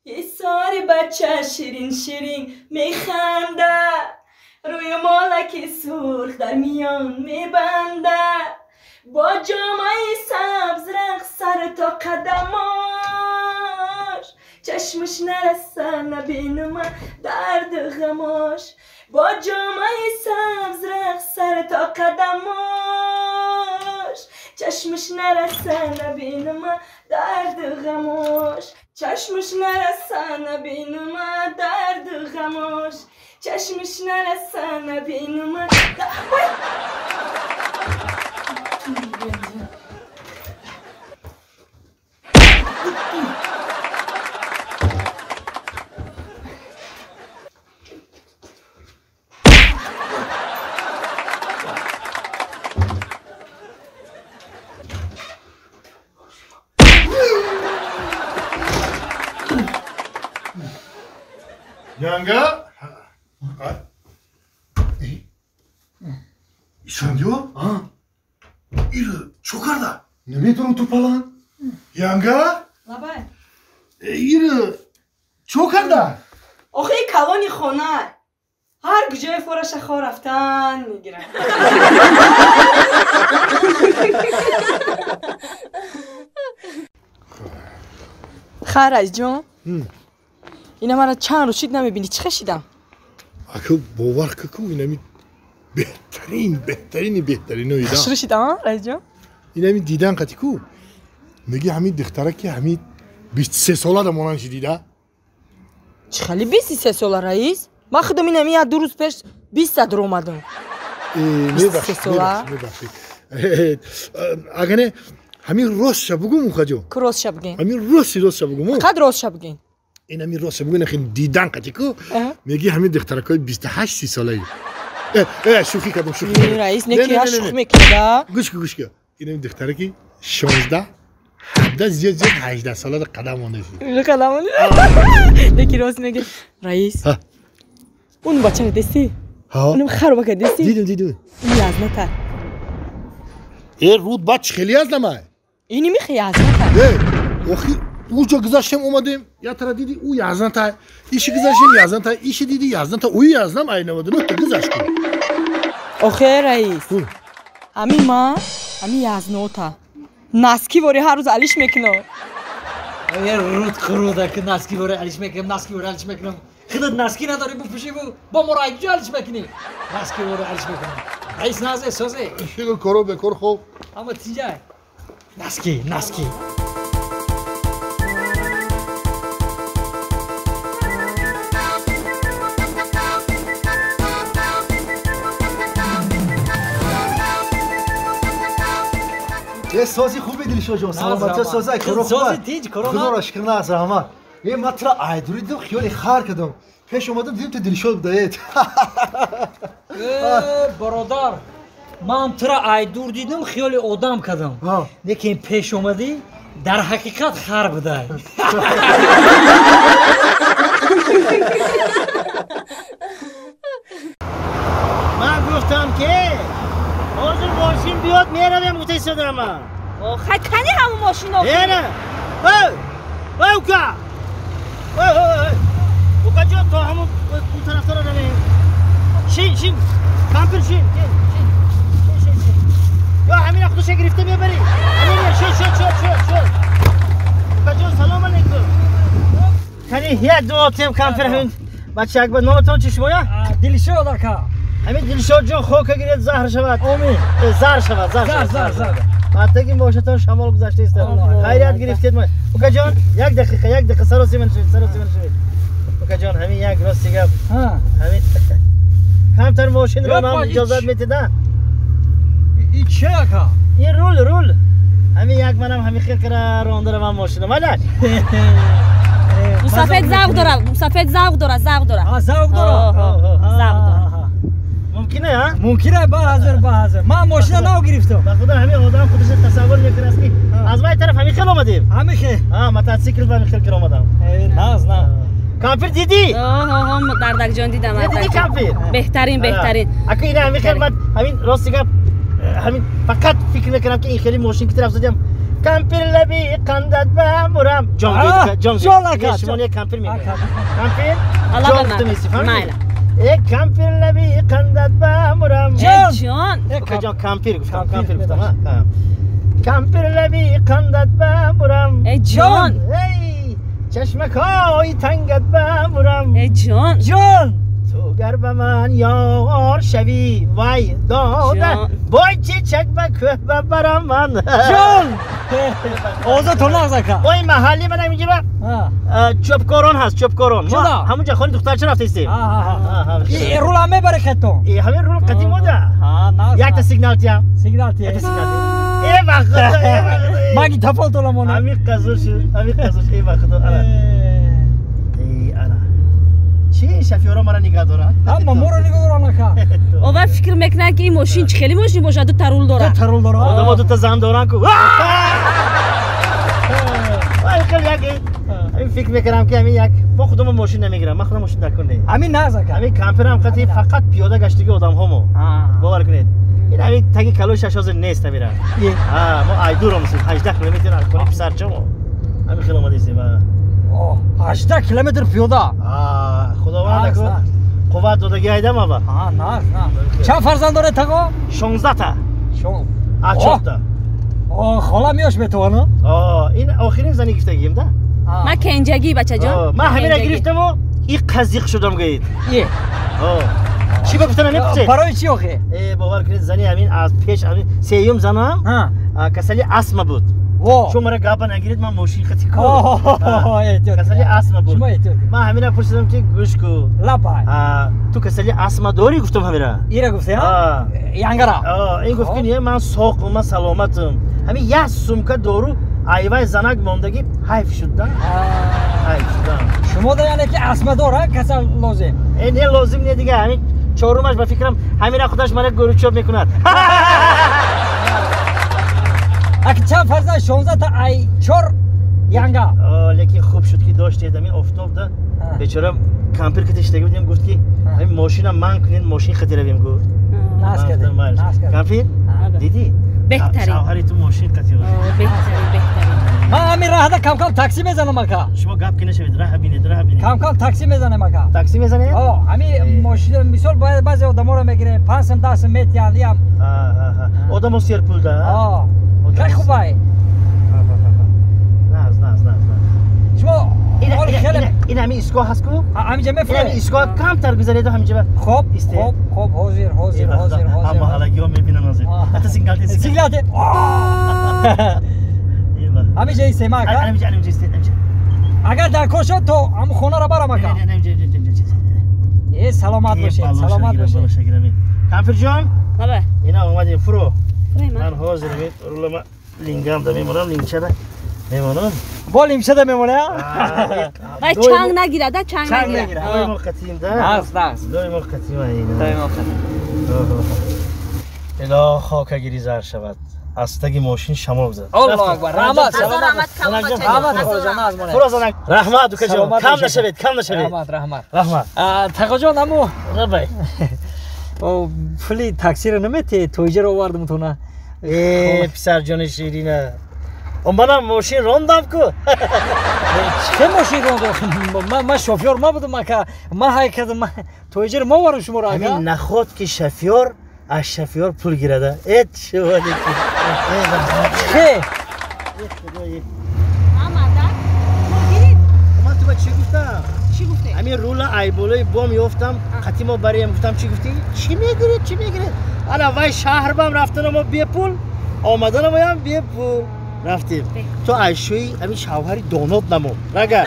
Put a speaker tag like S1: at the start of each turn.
S1: یه ساری بچه شیرین شیرین میخنده روی مالک سرخ در میان میبنده با جامعه سبز رقص سر تا قدماش چشمش نرسه نبینم درد غماش با جامعه سبز رقص سر تا قدماش چشمش نرسه نبینم درد غماش چشمش نرسه نبینم درد غماش چشمش نرسه نبینم
S2: Yanga? İşanıyor? Ha? İri, çokarda. Ne metrun turpalan? Yanga?
S1: Labay.
S2: İri, çokarda.
S1: آخه کلانی خونه هر کجای فرش خواه رفتن میگیرن خرج جان اینا من چند روز شید نمیبینی چه خشیدم
S2: Akı bovar kakı inemi بهترین oyda.
S1: خش روشید ها رج جان
S2: اینمی دیدن قطیکو میگه همین دختره که همین 23 ساله da مونان شدیده
S1: چه خیلی 23 ساله رئیس من خودم اینمی از 2 روز پیش 20 صدر اومدم
S2: میبخشید اگه نه همین راست بگو مخاجو
S1: کروس شبگین
S2: همین راست بگو
S1: قد راست شبگین
S2: این همین راست بگو نخین دیدن قطیکو میگه همین دخترکای 28 30 ساله شوخی کردم شوخی
S1: رئیس نکی شوخی میکنه
S2: گوش که این همین دخترکی 16 17 زیاد 18 ساله قدم مونده شد
S1: قدم مونده نکی راست میگه رئیس اون بچه رو دستی اونم خرابه که دستی
S2: دیدم
S1: این یازنه تا
S2: رود بچه خیلی از نمه
S1: اینی میخی یازنه تا
S2: آخی اونجا گذاشتم اومدیم یا ترا دیدی او یازنه تا ایشی گذاشتیم یازنه تا ایشی دیدی یازنه تا او یازنم اینه ودنو تو گذاشت کن
S1: آخه رئیس همین ما همین یازنه تا ناسکی وری هر روز علیش میکنم
S3: یه رود خروده که ناسکی وری علیش میکنم خودت ناسکی نداری بپوشی با مراجعه علیش میکنی ناسکی وری علیش میکنم رئیس نازه سازه
S2: شیل کارو بکار خوب
S3: اما تیجای ناسکی
S4: یه سازی خوبه دلشو جان سلامتی سازی کارو خوبه
S3: تیج
S4: خدا را شکر نه رحمت یه مطرح ایدوری دو خیالی خار کردم پیش اومدم دیدم تو دلشو بدایت
S3: برادر من ترا ایدور دیدم خیالی آدم کردم لیکن پیش اومدی در حقیقت خر بودای
S5: من گفتم که حاضر ماشین بیاد میرم گفته صدرم من
S1: خیلی کنی همون ماشین رو
S5: نه اوکا اوکا جان تو همون اون طرف رو نمیم شین کامپر شین یا همین خودش گرفته میبری همین شین اوکا جان سلام علیکم کنی یک دو آتیم کامپر همین بچه اکبر نامتون چی شما یا؟
S3: دلشو درکا
S5: همین دلشاد جان خوک گیرد زهر شود
S3: آمین
S5: زهر شود
S3: زهر
S5: حتی که باشتون شمال گذاشته است خیریت گرفتید من اوکا جان یک دقیقه سراسی من شوید اوکا جان همین یک راستی گپ همین کمتر ماشین رو من اجازه میتیدم
S3: این چه اکا؟
S5: این رول همین یک منم همین خیلی کرده رانده رو من ماشین مدد
S1: مسافت زوق داره
S3: زوق داره
S5: ممکنه ها؟
S3: ممکنه با حاضر من ماشین نو گرفتم
S5: با خدا همین آدم خودش تصور میکنه است که از وای طرف همین خیلی اومدیم
S3: همین خیلی
S5: موتورسیکل با همین خیلی کرد اومدم
S3: نه
S5: کامپر دیدی؟
S1: دردک جان دیدم
S5: دیدی کامپر؟
S1: بهترین
S5: اگه این همین خیلی من همین راستی گپ همین فقط فکر میکنم که این خیلی ماشین که طرف زدیم کمپیر لبی قندت بمورم جان
S3: جان
S5: شما یک کمپیر میگه
S3: کمپیر.
S5: کمپیر
S1: الله
S5: جان
S1: بمر.
S5: تو میسی فهمیدی
S1: مایله.
S5: یک کمپیر لبی قندت بمورم
S3: جان.
S1: جان
S5: اوکی جان کمپیر گفتم
S3: کمپیر
S5: کمپیر گفتم
S3: ببخشید.
S5: ها کمپیر لبی قندت بمورم
S1: ای جان
S5: ای چشمکای تنگت بمورم
S1: ای جان
S3: جان
S5: تو گر به من یار شوی وای داده
S1: جان.
S5: وای چیچک به که ببرم من
S3: جان اوضاع تو نازکا
S5: وای محلی من اینجا چوبکاران هست چوبکاران ما
S3: چرا؟
S5: همونجا خانه دختر چه رفته ایستیم
S3: این رول همه برکت تو
S5: همین رول قدیم بوده یک تا سیگنال تیم
S3: سیگنال
S5: یک تا
S3: تیه
S5: سیگنال تیم ای وقت
S3: مگی تفال تو لمونه
S5: همین قزوش ای وقت ای انا چی شفیورا ما را نگاه دارن
S3: اما مورو نگاه دارم نکا
S1: اول فکر میکنه که این ماشین خیلی ماشین باشه دو ترول داره
S3: ترول داره
S5: آدم دو تا زن دارن کو وای خیلی همین فکر میکنم که همین یک با خودم ماشین نمیگیرم من خودم ماشین نکنه
S3: همین نازکا
S5: همین کمپر هم قطعی فقط پیاده گشتگی آدم همو باور کنید این همین تگی کلو 6000 نیست میرم ما ایدور هم هستیم 18 کیلومتر از خونه پسر چمو همین خیلی اومده ایستیم
S3: 18 کیلومتر پیاده
S5: خداوند کو قوت دادگی ایدم ما
S3: نه نه چند فرزند داره تقو
S5: 16 تا
S3: شو
S5: 4 تا
S3: خاله میاش به تو نه
S5: این آخرین زنی گرفتگیم ده
S1: من کنجگی بچه جان
S5: من همین گرفتم و این قزیق شدم گید
S3: یه
S5: چی بگفتن نمیپرسید
S3: برای چی آخه
S5: باور کنید زنی همین از پیش همین سیوم زنم کسلی اسم بود چون مرا گابا نگیرید من ماشین خطی کنم کسلی اسم بود من همین پرسیدم که گوش کو
S3: لپای
S5: تو کسلی اسم داری گفتم همین
S3: ایره گفته ها یانگرا
S5: این گفت که نه من ساق من سلامتم همین یه سومکه دارو ایوای زنک موندگی حیف شد حیف شد
S3: شما دا یعنی که اسم داره کسل لازم
S5: نه لازم نه دیگه همین چهارمش به فکرم همین خودش من گروچوب میکند
S3: اگه چند فرزند 16 تا ای 4 یانگا
S5: لیکن خوب شد که داشتید همین افتاب ده بیچاره کمپر که تشتگی بودیم گفت که همین ماشینم من کنین ماشین خطی رویم گفت
S3: ناز کرده
S5: کمپر دیدی؟
S1: بهترین
S5: شوهری تو ماشین قطعی باشه
S1: بهترین
S3: من همین راه ده کم کم تاکسی میزنم اکا
S5: شما گپ که نشوید راه بینید
S3: کم کم تاکسی میزنم اکا
S5: تاکسی میزنید؟
S3: همین ماشین مثال باید بعضی آدم رو میگیره 5 10 متر یعنی هم
S5: آدم و سیر پول ده
S3: خیلی خوبه
S5: ناز
S3: شما
S5: این همین ایستگاه هست کو؟
S3: همینجا
S5: این همین
S3: میفره
S5: ایستگاه کم تر بگذارید و همینجا
S3: خوب حاضر
S5: اما حالا گیاه میبینن حاضر حتی سیگنال
S3: همینجا ایسته ما اکا
S5: همینجا
S3: اگر در کشد تو هم خونه را برم اکا سلامت باشید
S5: کمپر جان
S1: بابا
S5: اینا اومدیم فرو
S1: من
S5: من حاضرم رول ما لینگام ده میمونم لینگچه ده میمونم
S3: با لیمچه ده میمونه
S1: وای چنگ نگیره ده چنگ
S5: چنگ
S1: نگیره
S5: نگیره دوی مقتیم ده دوی مقتیم اینا الا خاک گیری زر شود از تگ ماشین شمال بزد
S3: الله اکبر رحمت
S5: رحمت دوکه جان کم نشوید رحمت
S3: تقا جان امو
S5: ربای
S3: پلی تاکسی رو نمیتی تویجه رو آوردم تو نه
S5: پسر جان شیرینه اون منم ماشین راندم کو
S3: چه ماشین راندم من شوفیور ما بودم که من های کردم تویجه رو ما وارم شما را
S5: همین نخواد که شفیور از شفیور پول گیرده ایت شوالی که
S3: خیلی
S5: من تو با چی گفتم؟
S1: چی گفته؟
S5: همین رول ایبولای بام یافتم خطی ما برایم گفتم چی گفتی؟ چی میگیرید؟ انا وای شهر بام رفتنم و بی پول آمدنم هم بی پول رفتیم تو عیشوی همین شوهری دانات نمون رگه